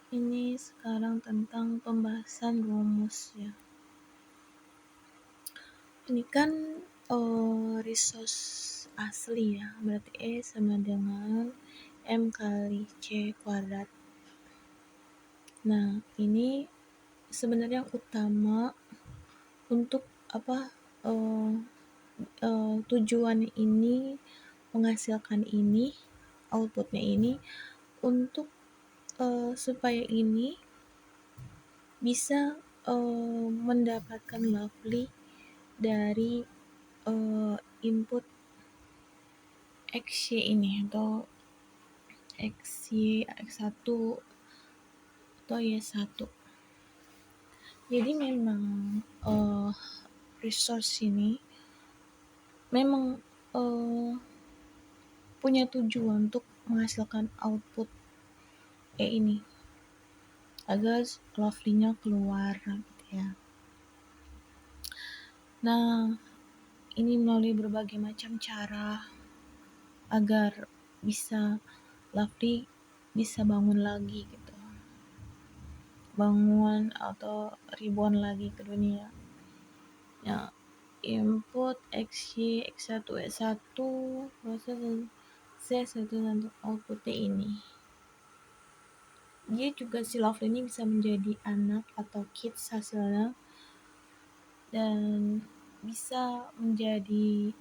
Ini sekarang tentang pembahasan rumus ya. Ini kan resource asli ya, berarti E sama dengan M kali C kuadrat. Nah, ini sebenarnya yang utama untuk uh, tujuan ini menghasilkan ini, outputnya ini untuk supaya ini bisa mendapatkan lovely dari input XY ini atau XY, X1 atau Y1. Jadi memang resource ini memang punya tujuan untuk menghasilkan output ini agar lovely-nya keluar gitu ya. Nah, ini melalui berbagai macam cara agar bisa lovely bisa bangun lagi gitu. Bangun atau reborn lagi ke dunia. Ya, input XY, X1, Y1, proses Z1 untuk outputnya ini. Dia juga si lovely ini bisa menjadi anak atau kids hasilnya dan bisa menjadi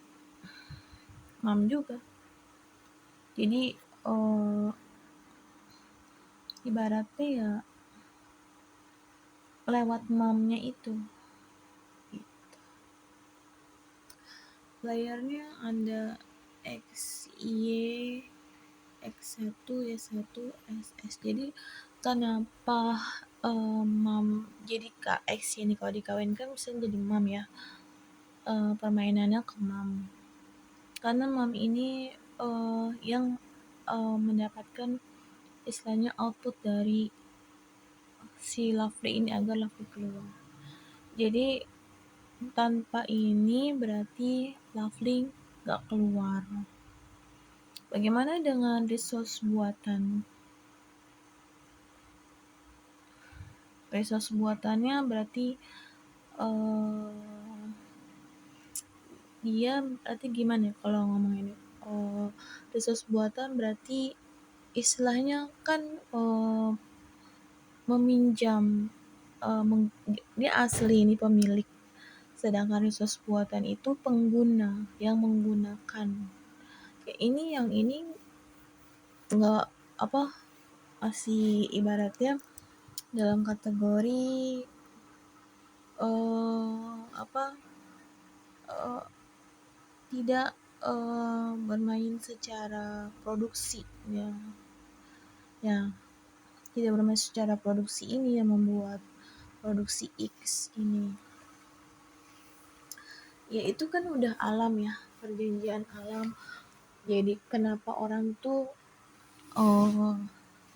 mom juga. Jadi ibaratnya ya lewat momnya itu gitu. Layernya ada X, Y, X1, Y1, SS. Jadi kenapa mom jadi KX ini kalau dikawinkan bisa jadi mom ya. Permainannya ke mom. Karena mom ini yang mendapatkan istilahnya output dari si lovely ini agar lovely keluar. Jadi tanpa ini berarti lovely gak keluar. Bagaimana dengan resource buatan? Resource buatannya berarti dia berarti gimana ya kalau ngomong ini? Resource buatan berarti istilahnya kan meminjam, dia asli ini pemilik, sedangkan resource buatan itu pengguna yang menggunakan. Ini yang ini nggak masih ibaratnya dalam kategori tidak bermain secara produksi ya. Tidak bermain secara produksi ini yang membuat produksi X ini. Ya itu kan udah alam ya, perjanjian alam. Jadi kenapa orang tuh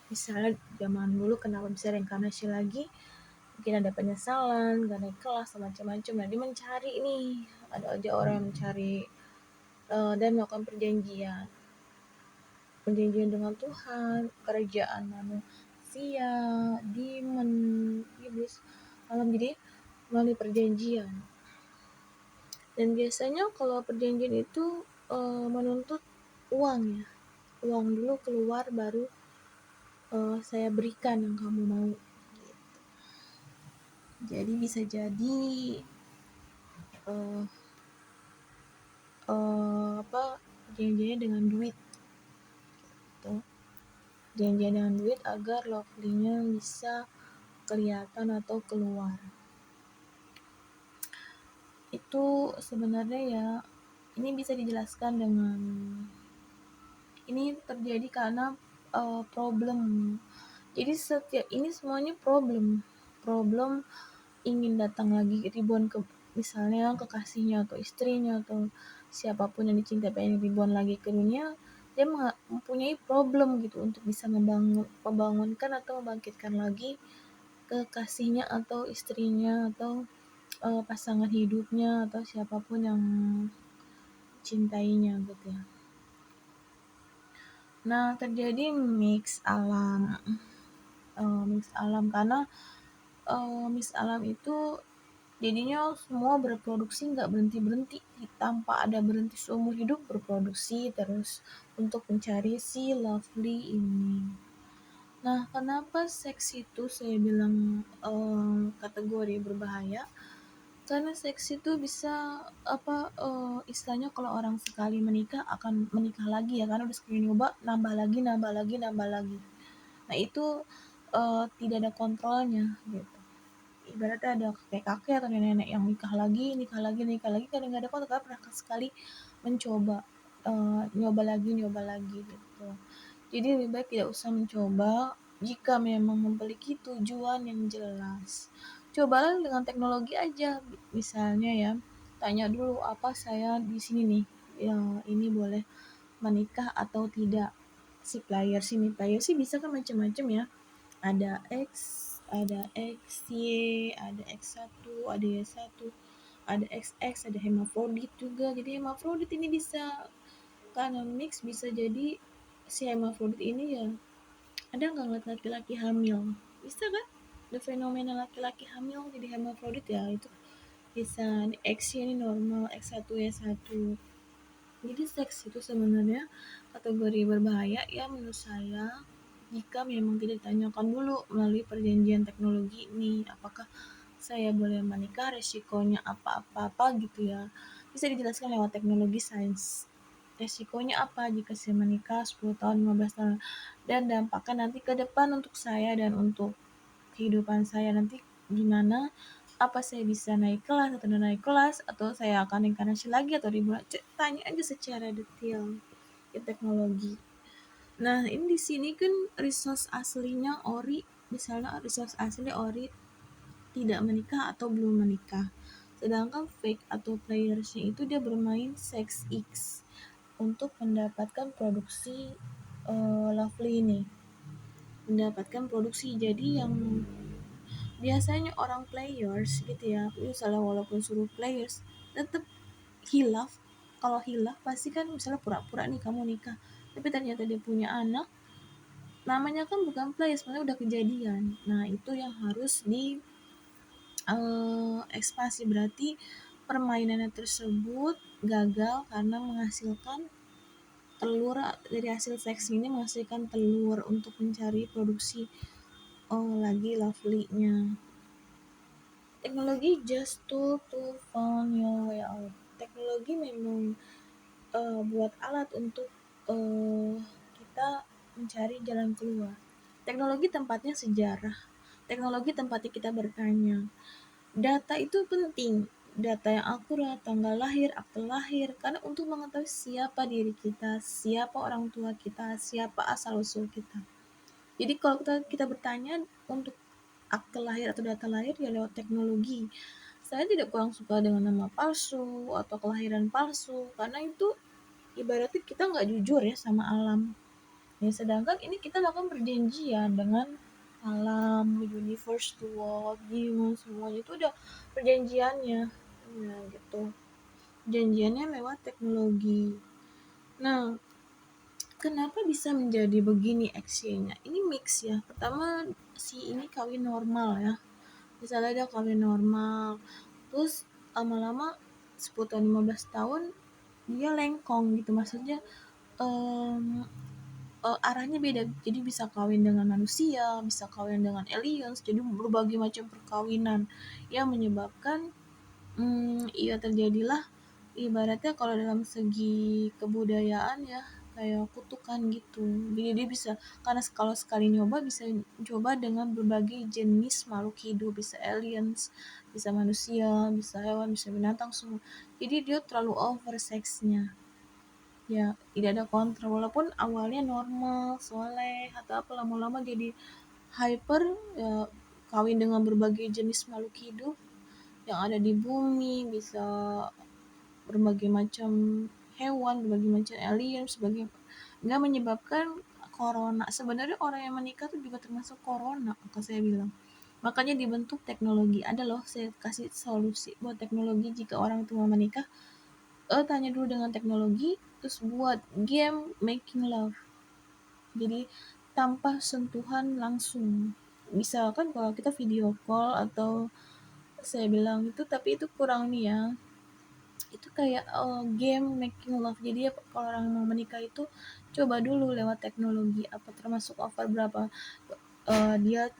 misalnya zaman dulu kenapa bisa reinkarnasi lagi, mungkin ada penyesalan, gak naik kelas, macam-macam. Nah dia mencari nih, ada aja orang yang mencari dan melakukan perjanjian dengan Tuhan, kerajaan manusia, demon, iblis, alam. Jadi melalui perjanjian. Dan biasanya kalau perjanjian itu menuntut uang ya. Uang dulu keluar baru saya berikan yang kamu mau gitu. Jadi bisa jadi perjanjiannya dengan duit gitu. Perjanjian dengan duit agar lovely-nya bisa kelihatan atau keluar. Itu sebenarnya ya ini bisa dijelaskan dengan ini terjadi karena problem. Jadi setiap ini semuanya problem ingin datang lagi ribuan ke misalnya kekasihnya atau istrinya atau siapapun yang dicintai pengen ribuan lagi ke dunia, dia mempunyai problem gitu untuk bisa membangunkan atau membangkitkan lagi kekasihnya atau istrinya atau pasangan hidupnya atau siapapun yang cintainya gitu ya. Nah terjadi mix alam mix alam, karena mix alam itu jadinya semua berproduksi nggak berhenti-berhenti, tanpa ada berhenti, seumur hidup berproduksi terus untuk mencari si lovely ini. Nah, kenapa seks itu saya bilang kategori berbahaya? Karena seks itu bisa istilahnya kalau orang sekali menikah akan menikah lagi ya, karena udah sekali nyoba nambah lagi nambah lagi nambah lagi. Nah itu tidak ada kontrolnya gitu. Ibaratnya ada kakek-kakek atau nenek-nenek yang nikah lagi nikah lagi kadang nggak ada kontrol, karena pernah sekali mencoba nyoba lagi gitu. Jadi lebih baik tidak usah mencoba jika memang memiliki tujuan yang jelas. Cobalah dengan teknologi aja, misalnya ya, tanya dulu apa saya di sini nih, ya, ini boleh menikah atau tidak. Si player sini player sih bisa kan macam-macam ya. Ada X, ada XY, ada X1, ada Y1, ada XX, ada hermafrodit juga. Jadi hermafrodit ini bisa karena mix, bisa jadi si hermafrodit ini ya ada nggak ngeliat laki-laki hamil, bisa kan, ada fenomena laki-laki hamil jadi hermafrodit ya, itu bisa. X ini normal, X1 Y1. Jadi seks itu sebenarnya kategori berbahaya ya menurut saya, jika memang tidak ditanyakan dulu melalui perjanjian teknologi ini, apakah saya boleh menikah, resikonya apa-apa gitu ya. Bisa dijelaskan lewat teknologi sains. Resikonya apa jika saya menikah 10 tahun, 15 tahun, dan dampaknya nanti ke depan untuk saya dan untuk kehidupan saya nanti gimana, apa saya bisa naik kelas atau tidak naik kelas, atau saya akan inkarnasi lagi atau dibuat, tanya aja secara detail ke teknologi. Nah ini di sini kan resource aslinya ori, misalnya resource asli ori tidak menikah atau belum menikah, sedangkan fake atau playersnya itu dia bermain sex X untuk mendapatkan produksi lovely ini, mendapatkan produksi. Jadi yang biasanya orang players gitu ya, misalnya walaupun suruh players tetap hilaf. Kalau hilaf pasti kan misalnya pura-pura nih kamu nikah, tapi ternyata dia punya anak, namanya kan bukan players, sebenarnya udah kejadian. Nah itu yang harus di ekspansi, berarti permainannya tersebut gagal karena menghasilkan telur. Dari hasil seks ini menghasilkan telur untuk mencari produksi lagi lovely-nya. Teknologi just to find your way out. Teknologi memang buat alat untuk kita mencari jalan keluar. Teknologi tempatnya sejarah. Teknologi tempatnya kita bertanya. Data itu penting. Data yang akurat, tanggal lahir, akte lahir, karena untuk mengetahui siapa diri kita, siapa orang tua kita, siapa asal usul kita. Jadi kalau kita bertanya untuk akte lahir atau data lahir ya lewat teknologi. Saya tidak kurang suka dengan nama palsu atau kelahiran palsu, karena itu ibaratnya kita nggak jujur ya sama alam. Ya sedangkan ini kita melakukan perjanjian dengan alam, universe, Tuhan, Deus, semuanya itu udah perjanjiannya. Nah gitu. Perjanjiannya lewat teknologi. Nah, kenapa bisa menjadi begini aksinya? Ini mix ya. Pertama si ini kawin normal ya. Misalnya dia kawin normal, terus lama-lama 10 tahun 15 tahun dia lengkong gitu, maksudnya um, arahnya beda. Jadi bisa kawin dengan manusia, bisa kawin dengan aliens, jadi berbagai macam perkawinan yang menyebabkan ya terjadilah ibaratnya kalau dalam segi kebudayaan ya kayak kutukan gitu. Jadi dia bisa, karena kalau sekali nyoba bisa coba dengan berbagai jenis makhluk hidup, bisa aliens, bisa manusia, bisa hewan, bisa binatang semua. Jadi dia terlalu over seksnya. Ya, tidak ada kontrol, walaupun awalnya normal, soleh atau apa, lama-lama jadi hyper ya, kawin dengan berbagai jenis makhluk hidup yang ada di bumi, bisa berbagai macam hewan, berbagai macam alien, sebagai nggak menyebabkan corona. Sebenarnya orang yang menikah tuh juga termasuk corona, kalau saya bilang. Makanya dibentuk teknologi. Ada loh, saya kasih solusi buat teknologi jika orang itu mau menikah. Tanya dulu dengan teknologi, terus buat game making love. Jadi tanpa sentuhan langsung. misalkan kalau kita video call atau saya bilang itu, tapi itu kurang nih ya, itu kayak game making love. Jadi ya kalau orang mau menikah itu coba dulu lewat teknologi, apa termasuk offer berapa dia